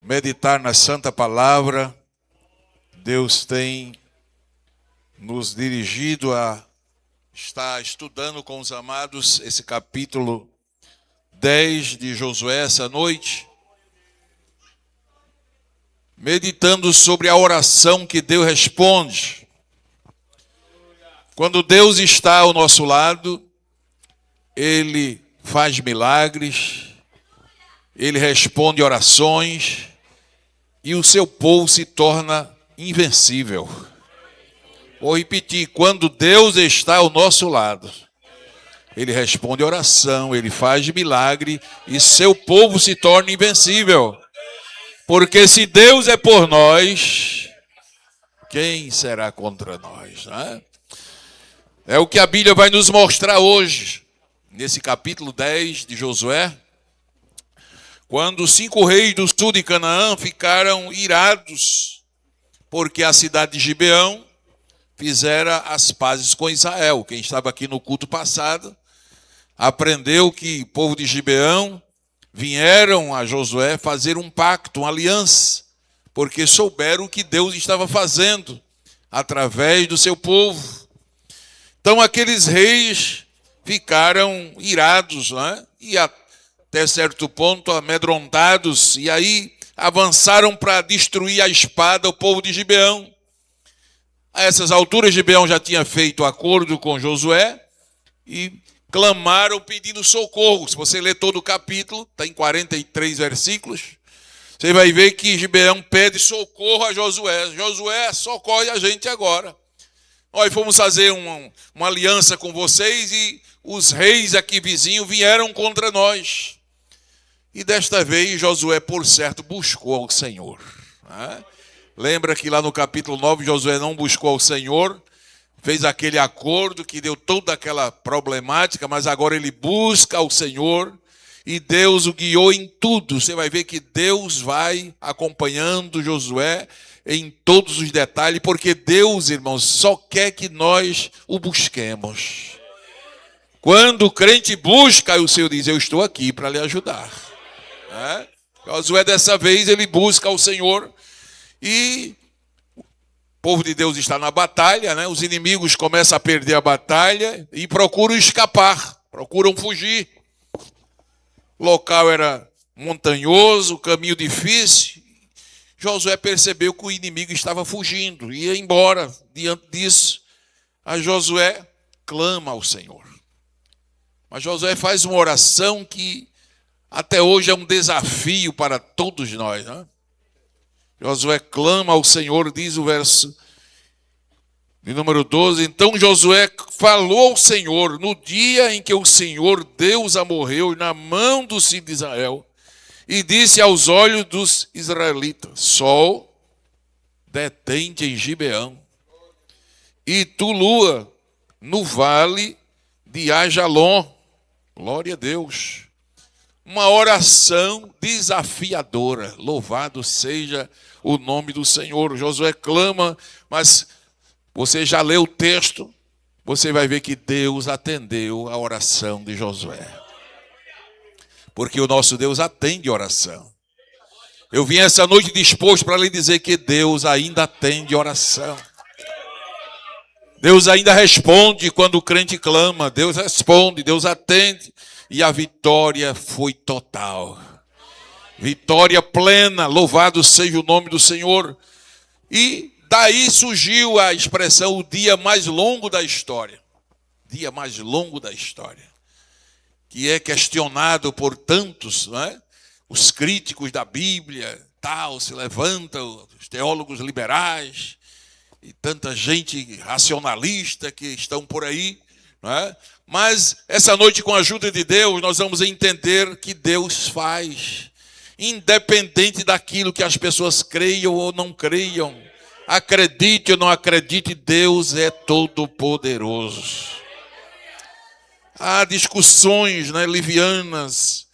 meditar na Santa Palavra. Deus tem nos dirigido a estar estudando com os amados esse capítulo 10 de Josué essa noite, meditando sobre a oração que Deus responde. Quando Deus está ao nosso lado, Ele faz milagres, Ele responde orações e o seu povo se torna invencível. Vou repetir, quando Deus está ao nosso lado, Ele responde oração, Ele faz milagre e seu povo se torna invencível. Porque se Deus é por nós, quem será contra nós? Né? É o que a Bíblia vai nos mostrar hoje, nesse capítulo 10 de Josué, quando os 5 reis do sul de Canaã ficaram irados, porque a cidade de Gibeão fizera as pazes com Israel. Quem estava aqui no culto passado aprendeu que o povo de Gibeão vieram a Josué fazer um pacto, uma aliança, porque souberam o que Deus estava fazendo através do seu povo. Então aqueles reis ficaram irados, né? E até certo ponto amedrontados, e aí avançaram para destruir a espada o povo de Gibeão. A essas alturas, Gibeão já tinha feito acordo com Josué e clamaram pedindo socorro. Se você ler todo o capítulo, está em 43 versículos, você vai ver que Gibeão pede socorro a Josué. Josué, socorre a gente agora. Nós fomos fazer uma aliança com vocês e os reis aqui vizinhos vieram contra nós. E desta vez Josué, por certo, buscou ao Senhor. Lembra que lá no capítulo 9, Josué não buscou ao Senhor, fez aquele acordo que deu toda aquela problemática, mas agora ele busca ao Senhor e Deus o guiou em tudo. Você vai ver que Deus vai acompanhando Josué em todos os detalhes, porque Deus, irmãos, só quer que nós o busquemos. Quando o crente busca, o Senhor diz, eu estou aqui para lhe ajudar. Josué, dessa vez, ele busca ao Senhor e o povo de Deus está na batalha, né? Os inimigos começam a perder a batalha e procuram escapar, procuram fugir. O local era montanhoso, caminho difícil. Josué percebeu que o inimigo estava fugindo, ia embora. Diante disso, a Josué clama ao Senhor. Mas Josué faz uma oração que até hoje é um desafio para todos nós, né? Josué clama ao Senhor, diz o verso de número 12. Então Josué falou ao Senhor no dia em que o Senhor Deus morreu na mão dos filhos de Israel, e disse aos olhos dos israelitas: Sol, detente em Gibeão, e tu, lua, no vale de Ajalon. Glória a Deus. Uma oração desafiadora. Louvado seja o nome do Senhor. Josué clama, mas você já leu o texto, você vai ver que Deus atendeu a oração de Josué. Porque o nosso Deus atende oração. Eu vim essa noite disposto para lhe dizer que Deus ainda atende oração. Deus ainda responde quando o crente clama. Deus responde, Deus atende. E a vitória foi total. Vitória plena, louvado seja o nome do Senhor. E daí surgiu a expressão, o dia mais longo da história. Dia mais longo da história. Que é questionado por tantos, né? Os críticos da Bíblia, se levantam, os teólogos liberais, e tanta gente racionalista que estão por aí, né? Mas essa noite, com a ajuda de Deus, nós vamos entender que Deus faz, independente daquilo que as pessoas creiam ou não creiam, acredite ou não acredite, Deus é todo poderoso. Há discussões, né, livianas,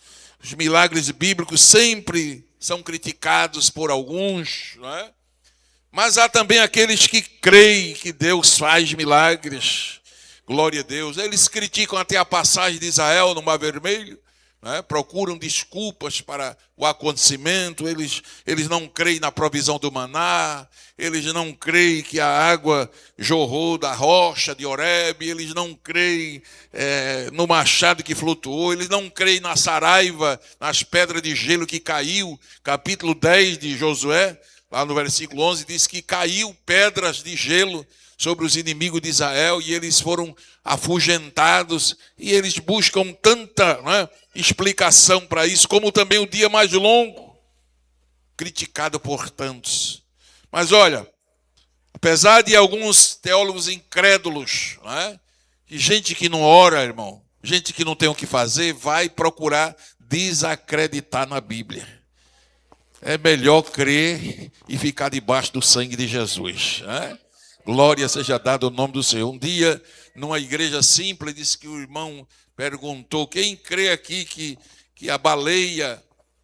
os milagres bíblicos sempre são criticados por alguns, não é? Mas há também aqueles que creem que Deus faz milagres. Glória a Deus. Eles criticam até a passagem de Israel no Mar Vermelho, né? Procuram desculpas para o acontecimento, eles não creem na provisão do maná, eles não creem que a água jorrou da rocha de Horebe, eles não creem no machado que flutuou, eles não creem na saraiva, nas pedras de gelo que caiu. Capítulo 10 de Josué, lá no versículo 11, diz que caiu pedras de gelo sobre os inimigos de Israel e eles foram afugentados, e eles buscam tanta, né, explicação para isso, como também o dia mais longo, criticado por tantos. Mas olha, apesar de alguns teólogos incrédulos, né, e gente que não ora, irmão, gente que não tem o que fazer, vai procurar desacreditar na Bíblia. É melhor crer e ficar debaixo do sangue de Jesus, né? Glória seja dada ao nome do Senhor. Um dia, numa igreja simples, disse que o irmão perguntou: quem crê aqui que a baleia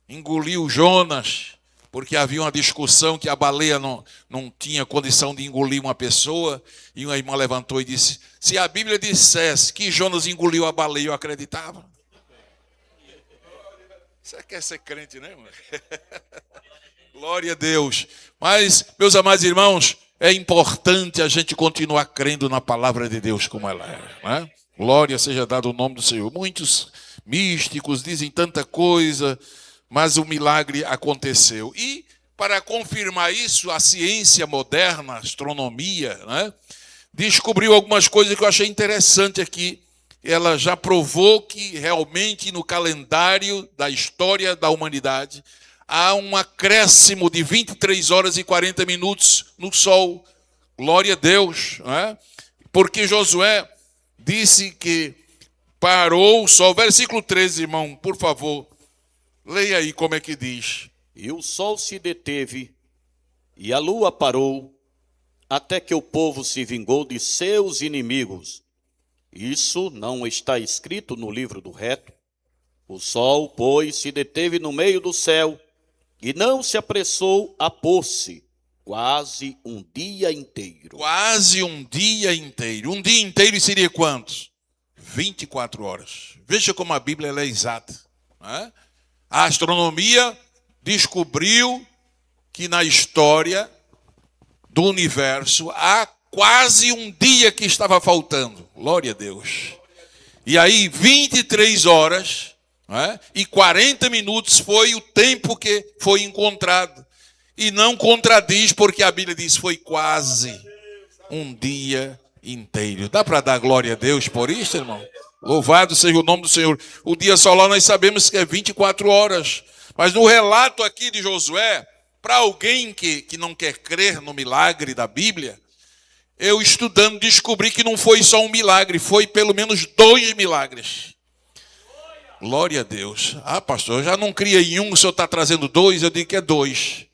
engoliu Jonas? Porque havia uma discussão que a baleia não tinha condição de engolir uma pessoa. E uma irmã levantou e disse: se a Bíblia dissesse que Jonas engoliu a baleia, eu acreditava. Você quer ser crente, né, irmão? Glória a Deus. Mas, meus amados irmãos, é importante a gente continuar crendo na palavra de Deus como ela é, né? Glória seja dada ao nome do Senhor. Muitos místicos dizem tanta coisa, mas o milagre aconteceu. E para confirmar isso, a ciência moderna, a astronomia, né, descobriu algumas coisas que eu achei interessante aqui. Ela já provou que realmente no calendário da história da humanidade há um acréscimo de 23 horas e 40 minutos no sol. Glória a Deus, não é? Porque Josué disse que parou o sol. Versículo 13, irmão, por favor. Leia aí como é que diz. E o sol se deteve, e a lua parou, até que o povo se vingou de seus inimigos. Isso não está escrito no livro do reto. O sol, pois, se deteve no meio do céu, e não se apressou a pôr-se, quase um dia inteiro. Quase um dia inteiro. Um dia inteiro seria quantos? 24 horas. Veja como a Bíblia ela é exata, né? A astronomia descobriu que na história do universo há quase um dia que estava faltando. Glória a Deus. E aí 23 horas... e 40 minutos foi o tempo que foi encontrado. E não contradiz, porque a Bíblia diz foi quase um dia inteiro. Dá para dar glória a Deus por isso, irmão? Louvado seja o nome do Senhor. O dia solar nós sabemos que é 24 horas. Mas no relato aqui de Josué, para alguém que não quer crer no milagre da Bíblia, eu estudando descobri que não foi só um milagre, foi pelo menos 2 milagres. Glória a Deus. Ah, pastor, eu já não cria em um, o senhor está trazendo 2, eu digo que é 2.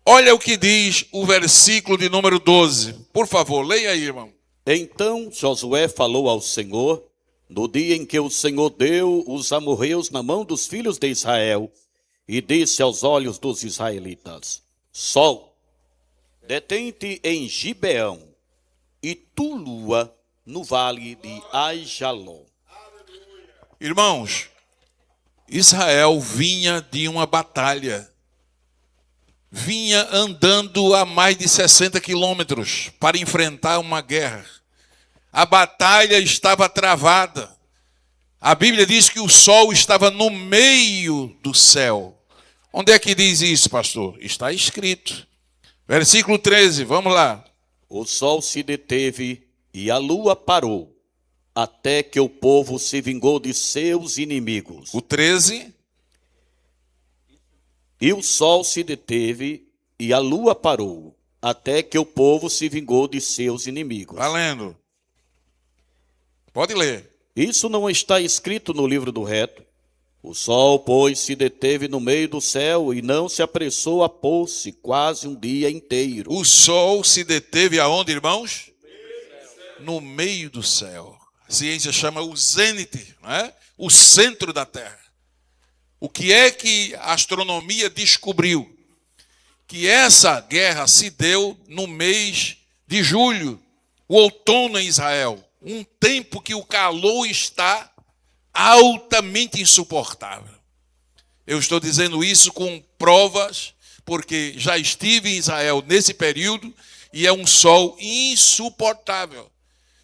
Olha o que diz o versículo de número 12. Por favor, leia aí, irmão. Então Josué falou ao Senhor, no dia em que o Senhor deu os amorreus na mão dos filhos de Israel, e disse aos olhos dos israelitas: Sol, detente em Gibeão, e tu, lua, no vale de Aijalon. Irmãos, Israel vinha de uma batalha. Vinha andando a mais de 60 quilômetros para enfrentar uma guerra. A batalha estava travada. A Bíblia diz que o sol estava no meio do céu. Onde é que diz isso, pastor? Está escrito. Versículo 13, vamos lá. O sol se deteve e a lua parou, até que o povo se vingou de seus inimigos. O 13. E o sol se deteve e a lua parou, até que o povo se vingou de seus inimigos. Valendo. Pode ler. Isso não está escrito no livro do reto. O sol, pois, se deteve no meio do céu e não se apressou a pôr-se quase um dia inteiro. O sol se deteve aonde, irmãos? No meio do céu. A ciência chama o zênite, né? O centro da Terra. O que é que a astronomia descobriu? Que essa guerra se deu no mês de julho, o outono em Israel. Um tempo que o calor está altamente insuportável. Eu estou dizendo isso com provas, porque já estive em Israel nesse período e é um sol insuportável.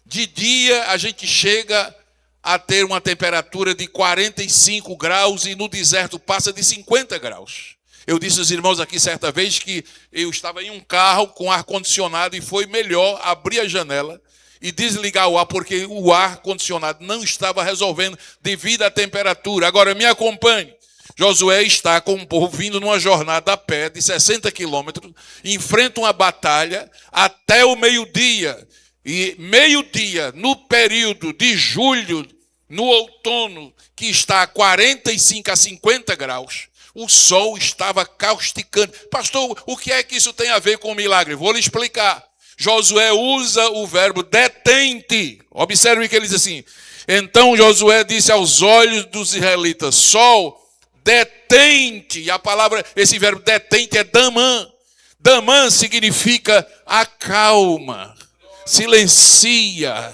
De dia a gente chega a ter uma temperatura de 45 graus e no deserto passa de 50 graus. Eu disse aos irmãos aqui certa vez que eu estava em um carro com ar-condicionado e foi melhor abrir a janela e desligar o ar, porque o ar-condicionado não estava resolvendo devido à temperatura. Agora me acompanhe. Josué está com o povo vindo numa jornada a pé de 60 quilômetros, enfrenta uma batalha até o meio-dia. E meio-dia, no período de julho, no outono, que está a 45 a 50 graus, o sol estava causticando. Pastor, o que é que isso tem a ver com o milagre? Vou lhe explicar. Josué usa o verbo detente. Observe que ele diz assim: então Josué disse aos olhos dos israelitas: sol, detente. E a palavra, esse verbo detente é damã. Damã significa acalma, silencia,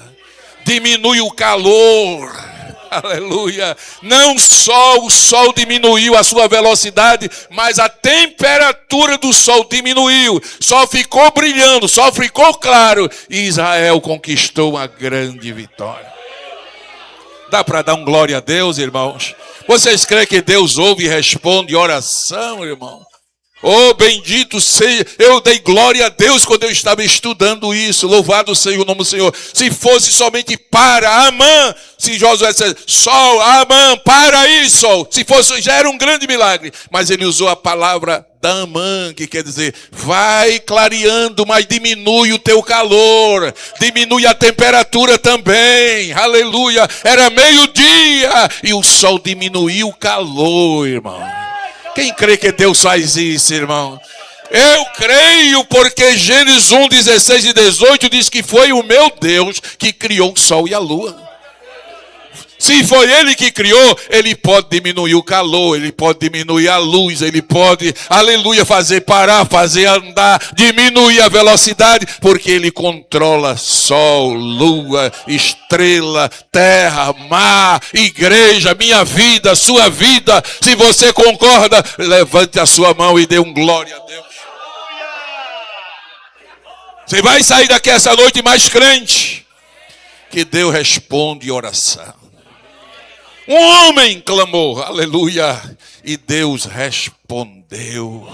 diminui o calor. Aleluia. Não só o sol diminuiu a sua velocidade, mas a temperatura do sol diminuiu. Só ficou brilhando, só ficou claro. E Israel conquistou uma grande vitória. Dá para dar um glória a Deus, irmãos? Vocês creem que Deus ouve e responde oração, irmão? Oh, bendito seja, eu dei glória a Deus quando eu estava estudando isso, louvado seja o nome do Senhor. Se fosse somente para Amã, se Josué dissesse, sol, Amã, para aí, sol, se fosse, já era um grande milagre, mas ele usou a palavra Damã, que quer dizer, vai clareando, mas diminui o teu calor, diminui a temperatura também, aleluia, era meio-dia, e o sol diminuiu o calor, irmão. Quem crê que Deus faz isso, irmão? Eu creio porque Gênesis 1, 16 e 18 diz que foi o meu Deus que criou o sol e a lua. Se foi Ele que criou, Ele pode diminuir o calor, Ele pode diminuir a luz, Ele pode, aleluia, fazer parar, fazer andar, diminuir a velocidade, porque Ele controla sol, lua, estrela, terra, mar, igreja, minha vida, sua vida. Se você concorda, levante a sua mão e dê um glória a Deus. Você vai sair daqui essa noite mais crente, que Deus responde oração. Um homem clamou, aleluia, e Deus respondeu.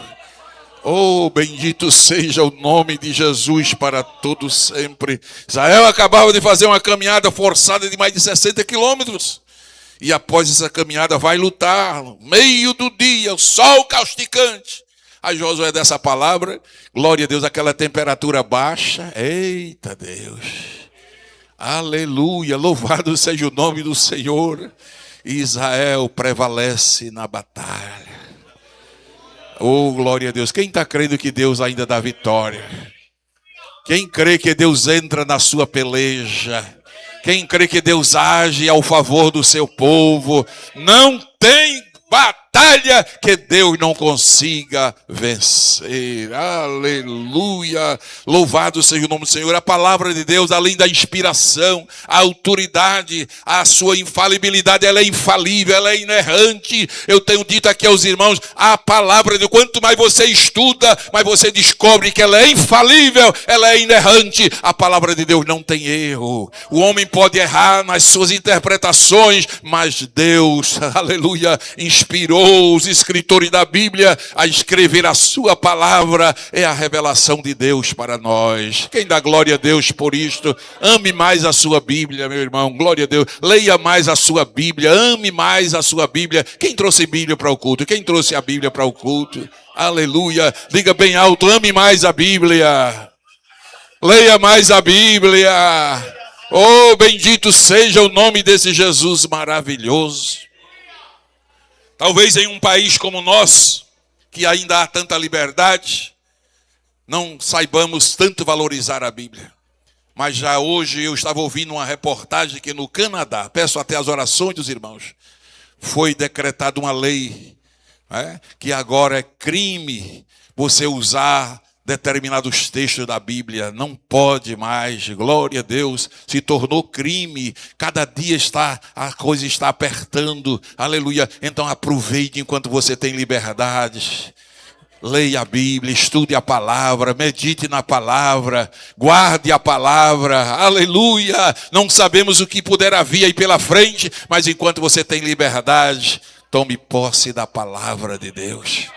Oh, bendito seja o nome de Jesus para todo sempre. Israel acabava de fazer uma caminhada forçada de mais de 60 quilômetros. E após essa caminhada vai lutar, no meio do dia, o sol causticante. A Josué dessa palavra, glória a Deus, aquela temperatura baixa. Eita Deus, aleluia, louvado seja o nome do Senhor. Israel prevalece na batalha. Oh, glória a Deus. Quem está crendo que Deus ainda dá vitória? Quem crê que Deus entra na sua peleja? Quem crê que Deus age ao favor do seu povo? Não tem batalha que Deus não consiga vencer. Aleluia. Louvado seja o nome do Senhor. A palavra de Deus, além da inspiração, a autoridade, a sua infalibilidade, ela é infalível, ela é inerrante. Eu tenho dito aqui aos irmãos, a palavra de Deus, quanto mais você estuda, mais você descobre que ela é infalível, ela é inerrante. A palavra de Deus não tem erro. O homem pode errar nas suas interpretações, mas Deus, aleluia, inspirou os escritores da Bíblia a escrever a sua palavra. É a revelação de Deus para nós. Quem dá glória a Deus por isto? Ame mais a sua Bíblia, meu irmão. Glória a Deus. Leia mais a sua Bíblia. Ame mais a sua Bíblia. Quem trouxe Bíblia para o culto? Quem trouxe a Bíblia para o culto? Aleluia. Diga bem alto, ame mais a Bíblia. Leia mais a Bíblia. Oh, bendito seja o nome desse Jesus maravilhoso. Talvez em um país como o nosso, que ainda há tanta liberdade, não saibamos tanto valorizar a Bíblia. Mas já hoje eu estava ouvindo uma reportagem que no Canadá, peço até as orações dos irmãos, foi decretada uma lei, que agora é crime você usar determinados textos da Bíblia. Não pode mais, glória a Deus, se tornou crime. Cada dia a coisa está apertando, aleluia. Então aproveite enquanto você tem liberdade. Leia a Bíblia, estude a palavra, medite na palavra, guarde a palavra, aleluia. Não sabemos o que poderá vir aí pela frente, mas enquanto você tem liberdade, tome posse da palavra de Deus.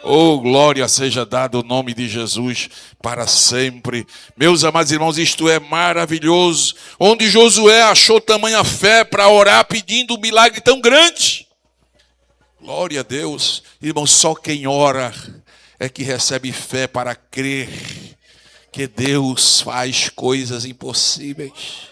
Oh, glória seja dada o nome de Jesus para sempre. Meus amados irmãos, isto é maravilhoso. Onde Josué achou tamanha fé para orar pedindo um milagre tão grande. Glória a Deus. Irmãos, só quem ora é que recebe fé para crer que Deus faz coisas impossíveis.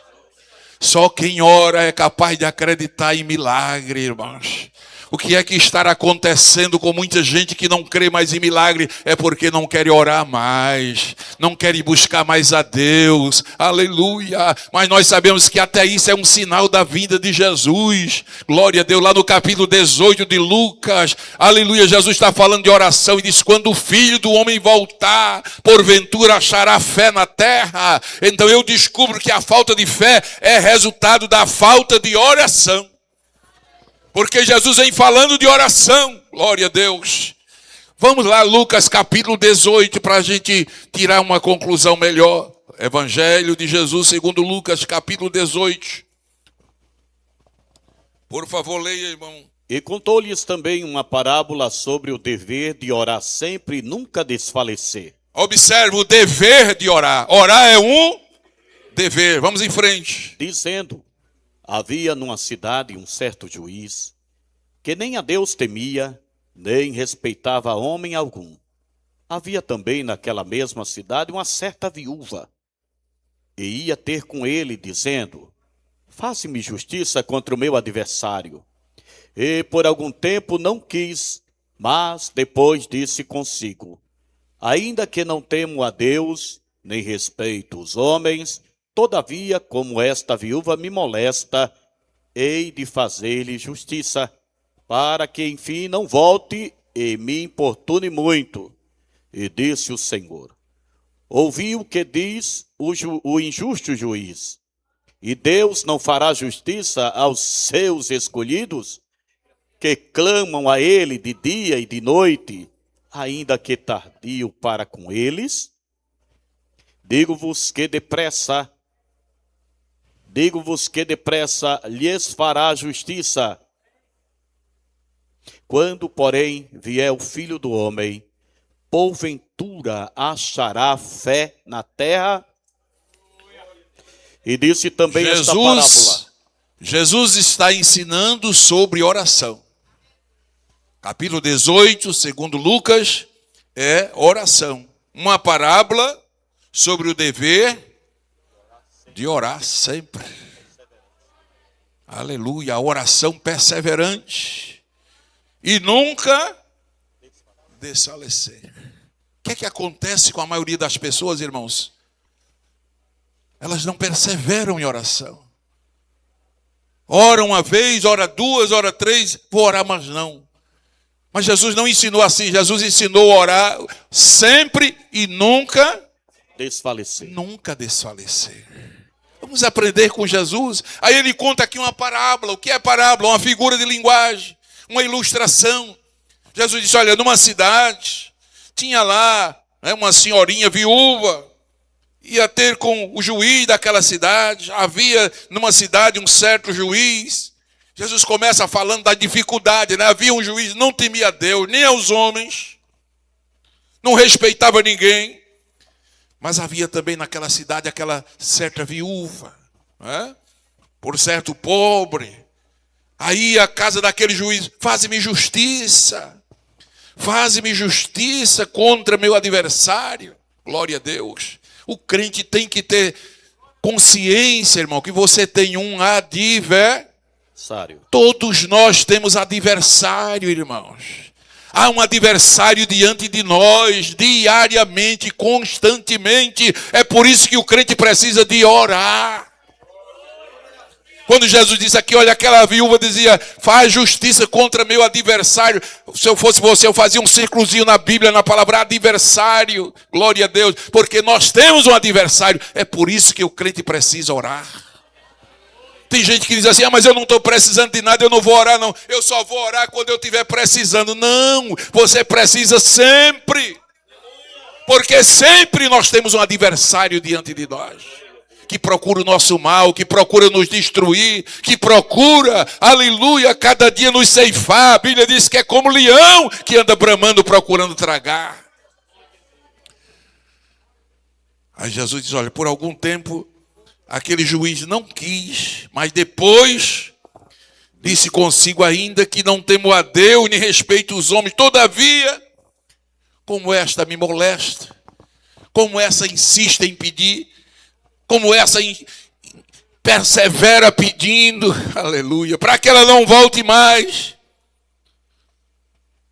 Só quem ora é capaz de acreditar em milagre, irmãos. O que é que está acontecendo com muita gente que não crê mais em milagre? É porque não quer orar mais, não quer buscar mais a Deus, aleluia. Mas nós sabemos que até isso é um sinal da vinda de Jesus. Glória a Deus, lá no capítulo 18 de Lucas, aleluia, Jesus está falando de oração e diz: quando o Filho do Homem voltar, porventura achará fé na terra. Então eu descubro que a falta de fé é resultado da falta de oração. Porque Jesus vem falando de oração, glória a Deus. Vamos lá, Lucas capítulo 18, para a gente tirar uma conclusão melhor. Evangelho de Jesus segundo Lucas capítulo 18. Por favor, leia, irmão. E contou-lhes também uma parábola sobre o dever de orar sempre e nunca desfalecer. Observe o dever de orar. Orar é um dever. Vamos em frente. Dizendo: havia numa cidade um certo juiz, que nem a Deus temia, nem respeitava homem algum. Havia também naquela mesma cidade uma certa viúva, e ia ter com ele, dizendo: faze-me justiça contra o meu adversário. E por algum tempo não quis, mas depois disse consigo: ainda que não temo a Deus, nem respeito os homens, todavia, como esta viúva me molesta, hei de fazer-lhe justiça, para que enfim não volte e me importune muito. E disse o Senhor: ouvi o que diz o injusto juiz. E Deus não fará justiça aos seus escolhidos, que clamam a ele de dia e de noite, ainda que tardio para com eles? Digo-vos que depressa lhes fará justiça. Quando, porém, vier o Filho do Homem, porventura achará fé na terra? E disse também esta parábola. Jesus está ensinando sobre oração. Capítulo 18, segundo Lucas, é oração. Uma parábola sobre o dever de orar sempre. Aleluia, a oração perseverante. E nunca desfalecer. O que acontece com a maioria das pessoas, irmãos? Elas não perseveram em oração. Ora uma vez, ora duas, ora três, vou orar, mas não. Mas Jesus não ensinou assim. Jesus ensinou a orar sempre e nunca desfalecer. Nunca desfalecer. Vamos aprender com Jesus. Aí ele conta aqui uma parábola. O que é parábola? Uma figura de linguagem, uma ilustração. Jesus disse: olha, numa cidade, tinha lá uma senhorinha viúva, ia ter com o juiz daquela cidade. Havia numa cidade um certo juiz. Jesus começa falando da dificuldade, né? Havia um juiz, não temia a Deus, nem aos homens, não respeitava ninguém. Mas havia também naquela cidade aquela certa viúva, né? Por certo pobre. Aí a casa daquele juiz: faze-me justiça contra meu adversário. Glória a Deus. O crente tem que ter consciência, irmão, que você tem um adversário. Todos nós temos adversário, irmãos. Há um adversário diante de nós, diariamente, constantemente. É por isso que o crente precisa de orar. Quando Jesus disse aqui, olha, aquela viúva dizia, faz justiça contra meu adversário. Se eu fosse você, eu fazia um círculozinho na Bíblia, na palavra adversário. Glória a Deus, porque nós temos um adversário. É por isso que o crente precisa orar. Tem gente que diz assim, mas eu não estou precisando de nada, eu não vou orar não. Eu só vou orar quando eu estiver precisando. Não, você precisa sempre. Porque sempre nós temos um adversário diante de nós. Que procura o nosso mal, que procura nos destruir, que procura, aleluia, cada dia nos ceifar. A Bíblia diz que é como leão que anda bramando, procurando tragar. Aí Jesus diz, olha, por algum tempo, aquele juiz não quis, mas depois disse consigo ainda que não temo a Deus, nem respeito os homens. Todavia, como esta me molesta, como essa insiste em pedir, como essa persevera pedindo, aleluia, para que ela não volte mais,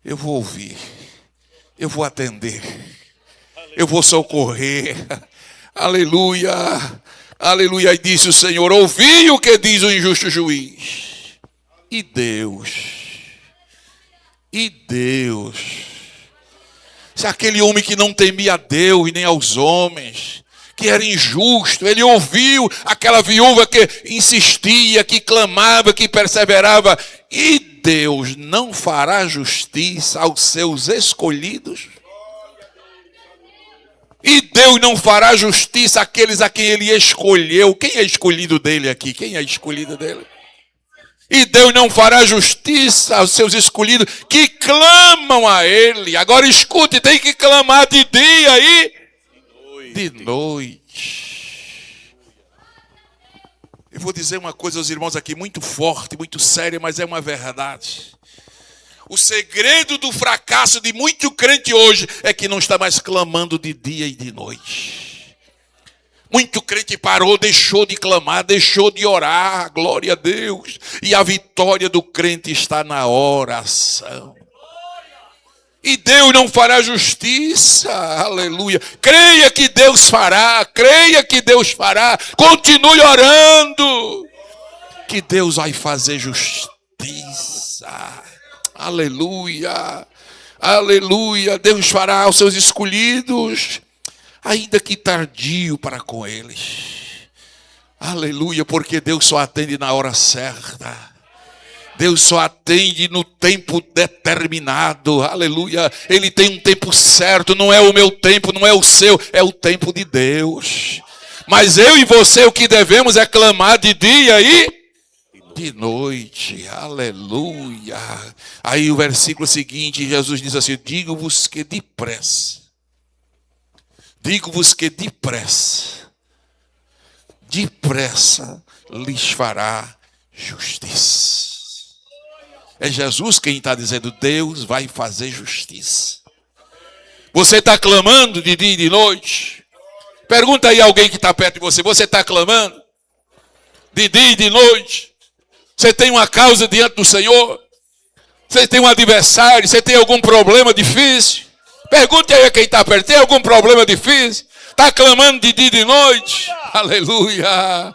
eu vou ouvir, eu vou atender, eu vou socorrer, aleluia, aleluia. E disse o Senhor, ouvi o que diz o injusto juiz. E Deus, se aquele homem que não temia a Deus e nem aos homens, que era injusto, ele ouviu aquela viúva que insistia, que clamava, que perseverava, e Deus não fará justiça aos seus escolhidos? E Deus não fará justiça àqueles a quem ele escolheu? Quem é escolhido dele aqui? Quem é escolhido dele? E Deus não fará justiça aos seus escolhidos que clamam a ele. Agora escute, tem que clamar de dia e de noite. Eu vou dizer uma coisa aos irmãos aqui, muito forte, muito séria, mas é uma verdade. O segredo do fracasso de muito crente hoje é que não está mais clamando de dia e de noite. Muito crente parou, deixou de clamar, deixou de orar, glória a Deus. E a vitória do crente está na oração. E Deus não fará justiça, aleluia. Creia que Deus fará, creia que Deus fará. Continue orando, que Deus vai fazer justiça. Aleluia, aleluia. Deus fará aos seus escolhidos, ainda que tardio para com eles. Aleluia, porque Deus só atende na hora certa. Deus só atende no tempo determinado, aleluia. Ele tem um tempo certo, não é o meu tempo, não é o seu, é o tempo de Deus. Mas eu e você o que devemos é clamar de dia e de noite, aleluia. Aí o versículo seguinte, Jesus diz assim, digo-vos que depressa lhes fará justiça. É Jesus quem está dizendo, Deus vai fazer justiça. Você está clamando de dia e de noite? Pergunta aí a alguém que está perto de você, você está clamando de dia e de noite? Você tem uma causa diante do Senhor? Você tem um adversário? Você tem algum problema difícil? Pergunte aí a quem está perto, tem algum problema difícil? Está clamando de dia e de noite? Aleluia!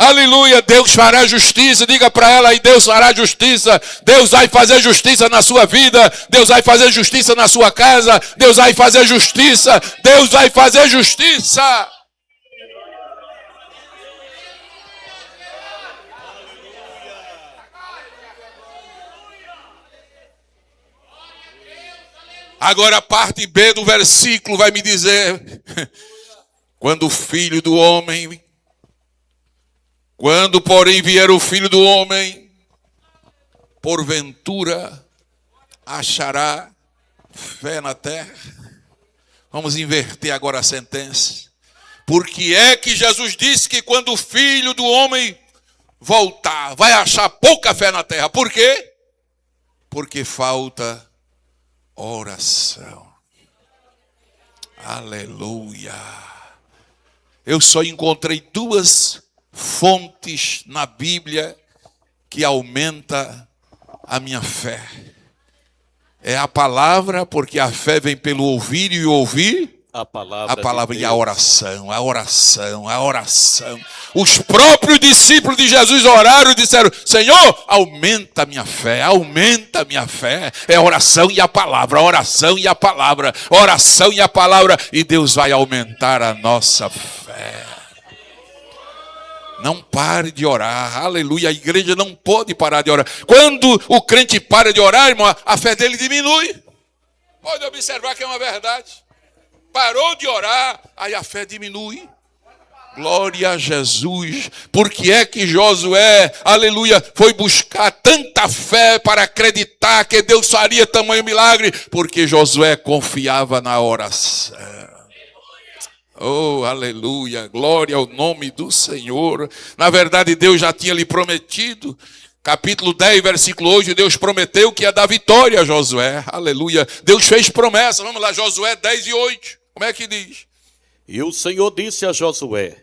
Aleluia, Deus fará justiça, diga para ela aí, Deus fará justiça, Deus vai fazer justiça na sua vida, Deus vai fazer justiça na sua casa, Deus vai fazer justiça, Deus vai fazer justiça. Agora a parte B do versículo vai me dizer, quando porém vier o Filho do Homem, porventura achará fé na terra? Vamos inverter agora a sentença. Porque é que Jesus disse que quando o Filho do Homem voltar, vai achar pouca fé na terra. Por quê? Porque falta oração. Aleluia. Eu só encontrei duas fontes na Bíblia que aumenta a minha fé. É a palavra, porque a fé vem pelo ouvir e ouvir a A palavra palavra de e a Deus. oração, a oração, a oração. Os próprios discípulos de Jesus oraram e disseram: Senhor, aumenta a minha fé, aumenta a minha fé. É a oração e a palavra, a oração e a palavra, a oração e a palavra. E Deus vai aumentar a nossa fé. Não pare de orar, aleluia. A igreja não pode parar de orar. Quando o crente para de orar, irmão, a fé dele diminui. Pode observar que é uma verdade. Parou de orar, aí a fé diminui. Glória a Jesus. Por que é que Josué, aleluia, foi buscar tanta fé para acreditar que Deus faria tamanho milagre? Porque Josué confiava na oração. Oh, aleluia, glória ao nome do Senhor. Na verdade, Deus já tinha lhe prometido. Capítulo 10, versículo 8, Deus prometeu que ia dar vitória a Josué. Aleluia. Deus fez promessa. Vamos lá, Josué 10 e 8. Como é que diz? E o Senhor disse a Josué: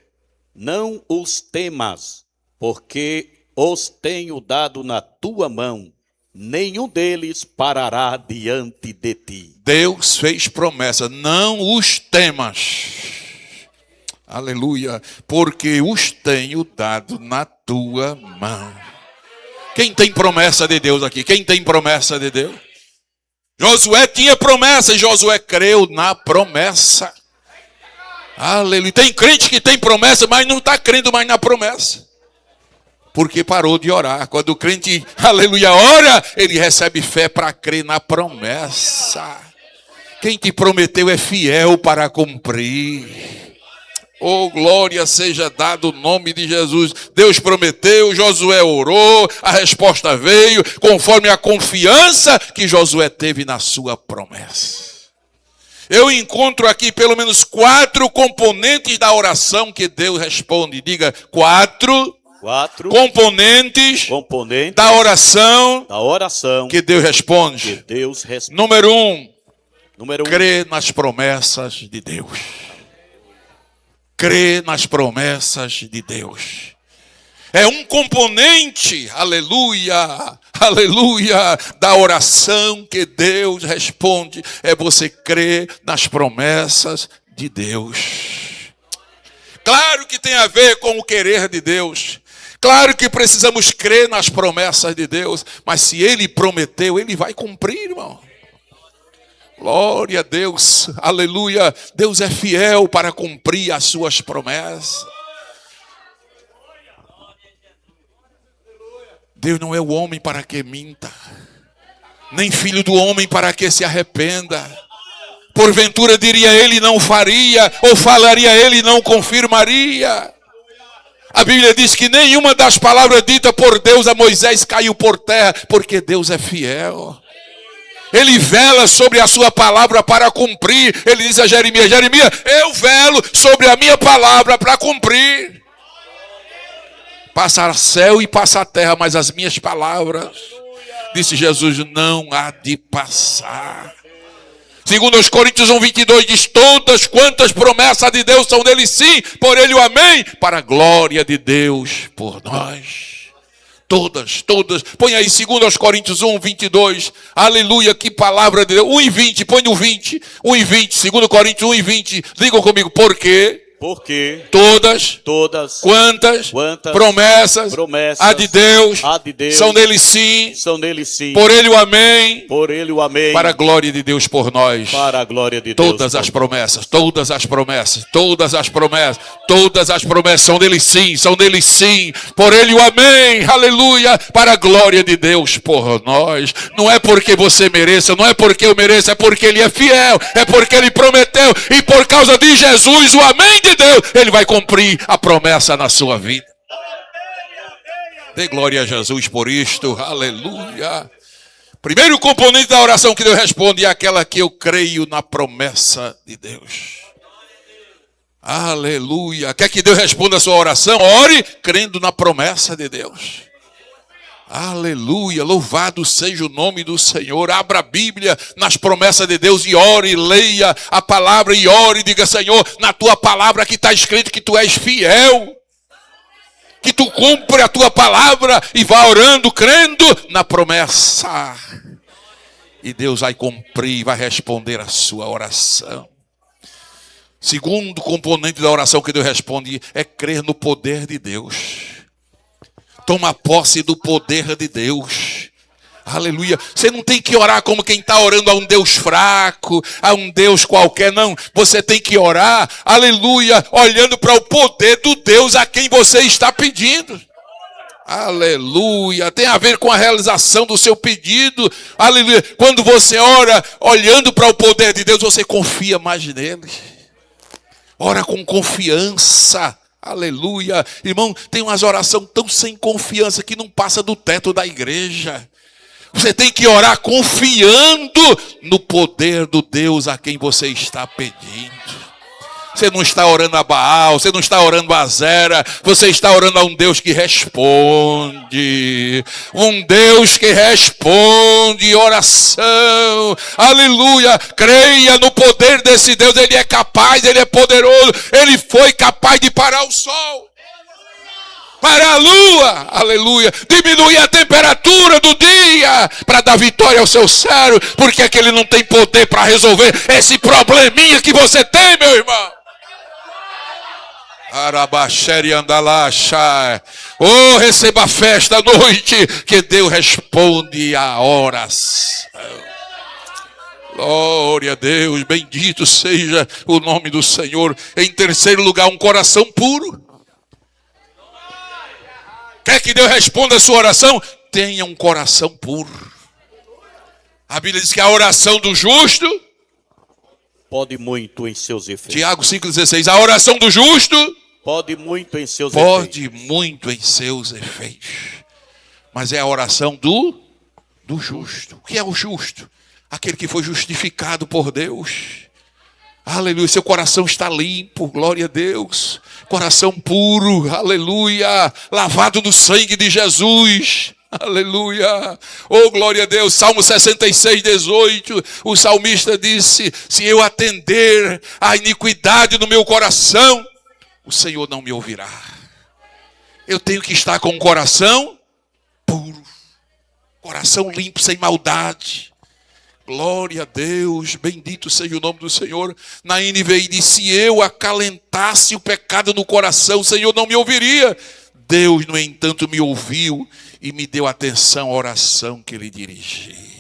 não os temas, porque os tenho dado na tua mão. Nenhum deles parará diante de ti. Deus fez promessa. Não os temas. Aleluia. Porque os tenho dado na tua mão. Quem tem promessa de Deus aqui? Quem tem promessa de Deus? Josué tinha promessa e Josué creu na promessa. Aleluia. Tem crente que tem promessa, mas não está crendo mais na promessa. Porque parou de orar. Quando o crente, aleluia, ora, ele recebe fé para crer na promessa. Quem te prometeu é fiel para cumprir. Oh, glória seja dado o nome de Jesus. Deus prometeu, Josué orou, a resposta veio, conforme a confiança que Josué teve na sua promessa. Eu encontro aqui pelo menos 4 componentes da oração que Deus responde. Diga, 4 componentes da oração que Deus responde. Número 1, crê nas promessas de Deus. Crê nas promessas de Deus. É um componente, aleluia, aleluia, da oração que Deus responde. É você crer nas promessas de Deus. Claro que tem a ver com o querer de Deus. Claro que precisamos crer nas promessas de Deus. Mas se Ele prometeu, Ele vai cumprir, irmão. Glória a Deus, aleluia. Deus é fiel para cumprir as suas promessas. Deus não é o homem para que minta, nem filho do homem para que se arrependa. Porventura diria ele não faria, ou falaria ele não confirmaria. A Bíblia diz que nenhuma das palavras ditas por Deus a Moisés caiu por terra, porque Deus é fiel. Ele vela sobre a sua palavra para cumprir. Ele diz a Jeremias, Jeremias, eu velo sobre a minha palavra para cumprir. Passa céu e passa a terra, mas as minhas palavras, disse Jesus, não há de passar. Segundo os Coríntios 1:22 diz, todas quantas promessas de Deus são dele sim, por ele o amém, para a glória de Deus por nós. Todas. Põe aí, segundo aos Coríntios 1:22. Aleluia, que palavra de Deus. 1:20, põe no 20. 1:20, segundo Coríntios 1:20. Digam comigo, por quê? Porque todas quantas promessas há de Deus são dele sim, por ele o amém, para a glória de Deus por nós. Para a glória de Deus. Todas as promessas são dele sim, por ele o amém, aleluia, para a glória de Deus por nós. Não é porque você mereça, não é porque eu mereço, é porque ele é fiel, é porque ele prometeu, e por causa de Jesus, o amém de Deus, ele vai cumprir a promessa na sua vida. Dê glória a Jesus por isto, aleluia. Primeiro componente da oração que Deus responde é aquela que eu creio na promessa de Deus. Aleluia. Quer que Deus responda a sua oração? Ore crendo na promessa de Deus. Aleluia, louvado seja o nome do Senhor. Abra a Bíblia nas promessas de Deus e ore, leia a palavra e ore. Diga, Senhor, na tua palavra que está escrito que tu és fiel, que tu cumpre a tua palavra, e vá orando, crendo na promessa. E Deus vai cumprir, vai responder a sua oração. Segundo componente da oração que Deus responde é crer no poder de Deus. Toma posse do poder de Deus. Aleluia. Você não tem que orar como quem está orando a um Deus fraco, a um Deus qualquer, não. Você tem que orar, aleluia, olhando para o poder do Deus a quem você está pedindo. Aleluia. Tem a ver com a realização do seu pedido. Aleluia. Quando você ora olhando para o poder de Deus, você confia mais nele. Ora com confiança. Aleluia. Irmão, tem umas orações tão sem confiança que não passa do teto da igreja. Você tem que orar confiando no poder do Deus a quem você está pedindo. Você não está orando a Baal, você não está orando a Zera, você está orando a um Deus que responde. Um Deus que responde oração. Aleluia. Creia no poder desse Deus. Ele é capaz, ele é poderoso. Ele foi capaz de parar o sol. Para a lua, aleluia, diminuir a temperatura do dia, para dar vitória ao seu cérebro, porque é que ele não tem poder para resolver esse probleminha que você tem, meu irmão. Arabaxere andalaxa. Oh, receba a festa à noite, que Deus responde a oração. Glória a Deus, bendito seja o nome do Senhor. Em terceiro lugar, um coração puro. Quer que Deus responda a sua oração? Tenha um coração puro. A Bíblia diz que a oração do justo pode muito em seus efeitos. Tiago 5,16. A oração do justo pode muito em seus efeitos. Pode muito em seus efeitos. Mas é a oração do justo. O que é o justo? Aquele que foi justificado por Deus. Aleluia, seu coração está limpo, glória a Deus. Coração puro, aleluia, lavado no sangue de Jesus. Aleluia, oh glória a Deus. Salmo 66, 18, o salmista disse: se eu atender à iniquidade no meu coração, o Senhor não me ouvirá. Eu tenho que estar com o coração puro, coração limpo, sem maldade. Glória a Deus, bendito seja o nome do Senhor. Na NVI diz: se eu acalentasse o pecado no coração, o Senhor não me ouviria. Deus, no entanto, me ouviu e me deu atenção à oração que lhe dirigi.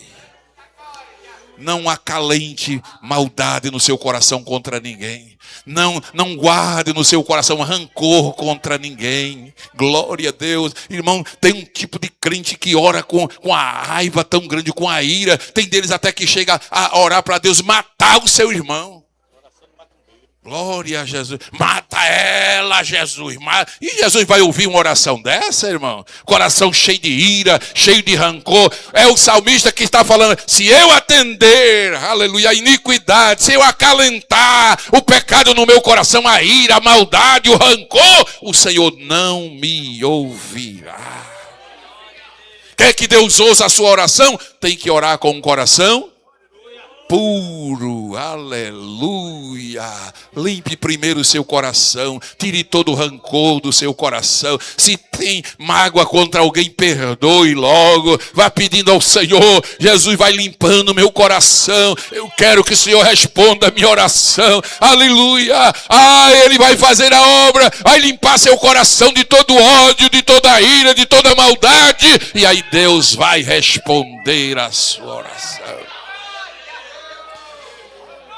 Não acalente maldade no seu coração contra ninguém. Não guarde no seu coração rancor contra ninguém. Glória a Deus. Irmão, tem um tipo de crente que ora com a raiva tão grande, com a ira. Tem deles até que chega a orar para Deus matar o seu irmão. Glória a Jesus. Mata ela, Jesus. E Jesus vai ouvir uma oração dessa, irmão? Coração cheio de ira, cheio de rancor. É o salmista que está falando: se eu atender, aleluia, a iniquidade, se eu acalentar o pecado no meu coração, a ira, a maldade, o rancor, o Senhor não me ouvirá. Quer que Deus ouça a sua oração? Tem que orar com o coração puro, aleluia. Limpe primeiro o seu coração, tire todo o rancor do seu coração. Se tem mágoa contra alguém, perdoe logo. Vá pedindo ao Senhor: Jesus, vai limpando meu coração. Eu quero que o Senhor responda a minha oração. Aleluia. Ele vai fazer a obra, vai limpar seu coração de todo ódio, de toda ira, de toda maldade. E aí Deus vai responder a sua oração.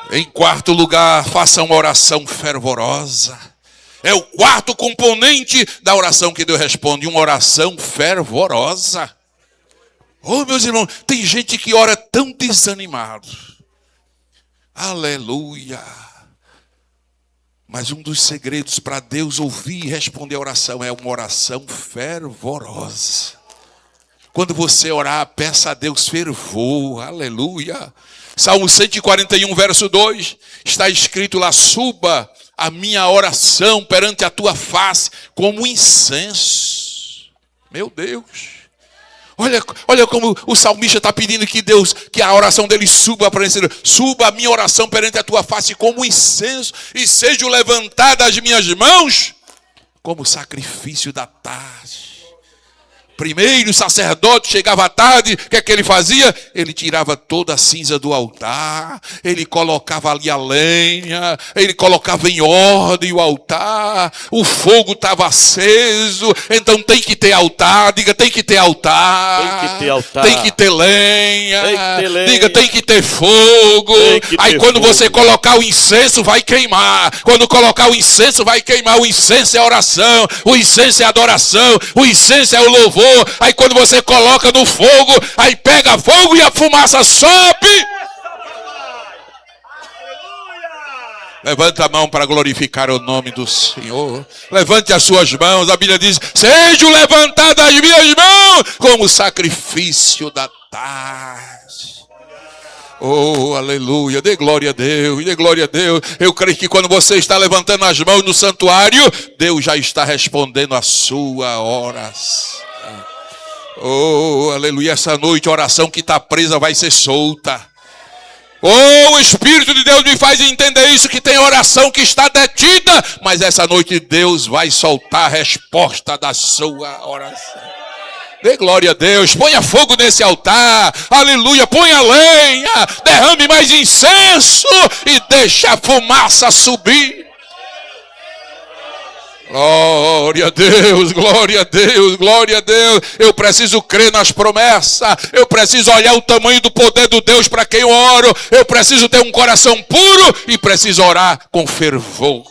Em quarto lugar, faça uma oração fervorosa. É o quarto componente da oração que Deus responde, uma oração fervorosa. Oh, meus irmãos, tem gente que ora tão desanimado. Aleluia. Mas um dos segredos para Deus ouvir e responder a oração é uma oração fervorosa. Quando você orar, peça a Deus fervor. Aleluia. Salmo 141, verso 2, está escrito lá: suba a minha oração perante a tua face como incenso. Meu Deus. Olha como o salmista está pedindo que a oração dele suba para ele. Suba a minha oração perante a tua face como incenso, e seja levantada as minhas mãos como sacrifício da tarde. Primeiro o sacerdote chegava à tarde, o que é que ele fazia? Ele tirava toda a cinza do altar, ele colocava ali a lenha, ele colocava em ordem o altar, o fogo estava aceso, então tem que ter altar, diga, tem que ter altar, Tem que ter altar. tem que ter lenha, Tem que ter lenha. diga, tem que ter fogo, Tem que aí ter quando fogo. você colocar o incenso vai queimar, quando colocar o incenso vai queimar, o incenso é oração, o incenso é adoração, o incenso é o louvor. Aí quando você coloca no fogo, aí pega fogo e a fumaça sobe. Levanta a mão para glorificar o nome do Senhor. Levante as suas mãos. A Bíblia diz: sejam levantadas as minhas mãos como sacrifício da tarde. Oh, aleluia, dê glória a Deus, dê glória a Deus. Eu creio que quando você está levantando as mãos no santuário, Deus já está respondendo a sua oração. Oh, aleluia, essa noite a oração que está presa vai ser solta. Oh, o Espírito de Deus me faz entender isso, que tem oração que está detida, mas essa noite Deus vai soltar a resposta da sua oração. Dê glória a Deus, ponha fogo nesse altar, aleluia, ponha lenha, derrame mais incenso e deixa a fumaça subir. Glória a Deus, glória a Deus, glória a Deus. Eu preciso crer nas promessas. Eu preciso olhar o tamanho do poder do Deus para quem eu oro. Eu preciso ter um coração puro e preciso orar com fervor.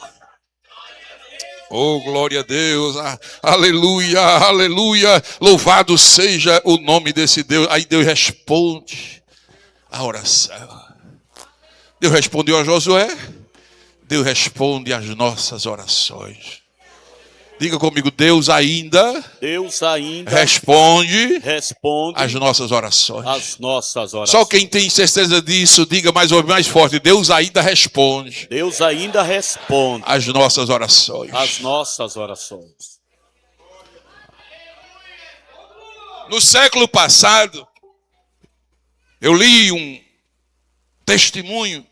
Oh, glória a Deus, aleluia, aleluia. Louvado seja o nome desse Deus. Aí Deus responde a oração. Deus respondeu a Josué. Deus responde às nossas orações. Diga comigo, Deus ainda responde às nossas orações. As nossas orações. Só quem tem certeza disso, diga mais forte, Deus ainda responde. Deus ainda responde às nossas orações. As nossas orações. No século passado, eu li um testemunho.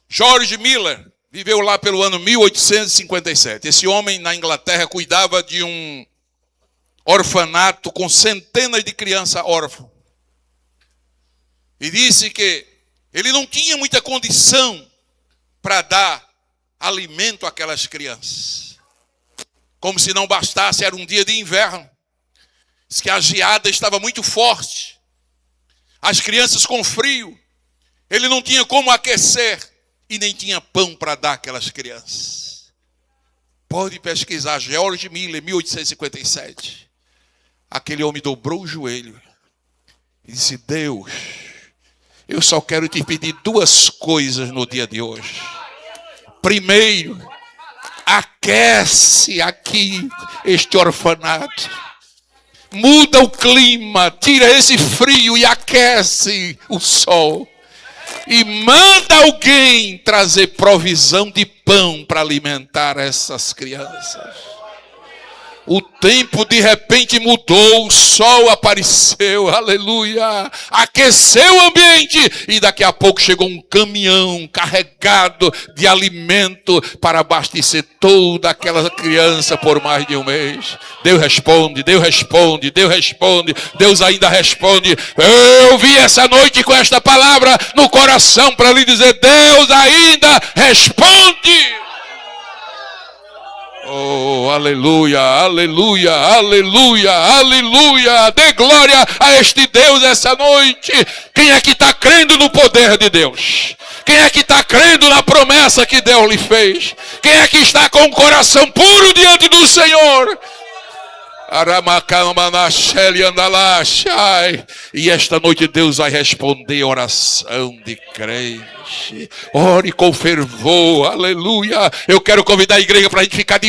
George Miller viveu lá pelo ano 1857. Esse homem na Inglaterra cuidava de um orfanato com centenas de crianças órfãs. E disse que ele não tinha muita condição para dar alimento àquelas crianças. Como se não bastasse, era um dia de inverno. Diz que a geada estava muito forte. As crianças com frio. Ele não tinha como aquecer. E nem tinha pão para dar àquelas crianças. Pode pesquisar, George Miller, 1857. Aquele homem dobrou o joelho e disse: Deus, eu só quero te pedir duas coisas no dia de hoje. Primeiro, aquece aqui este orfanato. Muda o clima, tira esse frio e aquece o sol. E manda alguém trazer provisão de pão para alimentar essas crianças. O tempo de repente mudou, o sol apareceu, aleluia, aqueceu o ambiente e daqui a pouco chegou um caminhão carregado de alimento para abastecer toda aquela criança por mais de um mês. Deus responde, Deus responde, Deus responde, Deus ainda responde. Eu vim essa noite com esta palavra no coração para lhe dizer: Deus ainda responde. Oh, aleluia, aleluia, aleluia, aleluia. Dê glória a este Deus essa noite. Quem é que está crendo no poder de Deus? Quem é que está crendo na promessa que Deus lhe fez? Quem é que está com o coração puro diante do Senhor? E esta noite Deus vai responder oração de crente. Ore com fervor, aleluia. Eu quero convidar a igreja para a gente ficar de